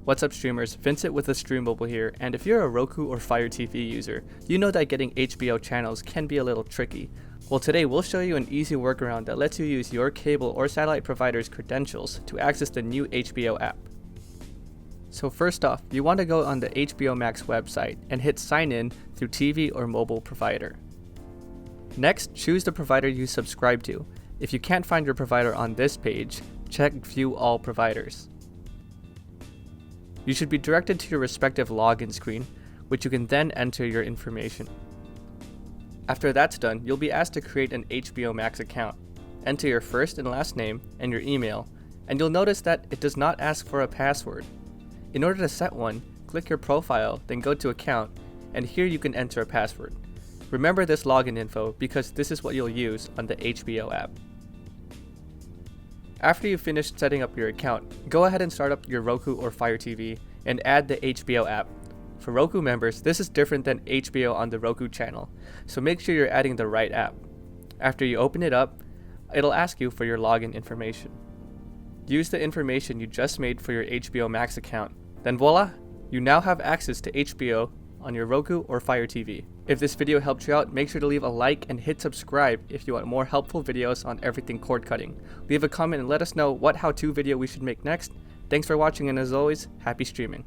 What's up streamers, Vincent with the Stream Mobile here, and if you're a Roku or Fire TV user, you know that getting HBO channels can be a little tricky. Well, today we'll show you an easy workaround that lets you use your cable or satellite provider's credentials to access the new HBO app. So first off, you want to go on the HBO Max website and hit sign in through TV or mobile provider. Next, choose the provider you subscribe to. If you can't find your provider on this page, check View All Providers. You should be directed to your respective login screen, which you can then enter your information. After that's done, you'll be asked to create an HBO Max account. Enter your first and last name and your email, and you'll notice that it does not ask for a password. In order to set one, click your profile, then go to account, and here you can enter a password. Remember this login info because this is what you'll use on the HBO app. After you've finished setting up your account, go ahead and start up your Roku or Fire TV and add the HBO app. For Roku members, this is different than HBO on the Roku channel, so make sure you're adding the right app. After you open it up, it'll ask you for your login information. Use the information you just made for your HBO Max account. Then voila! You now have access to HBO on your Roku or Fire TV. If this video helped you out, make sure to leave a like and hit subscribe if you want more helpful videos on everything cord cutting. Leave a comment and let us know what how-to video we should make next. Thanks for watching, and as always, happy streaming.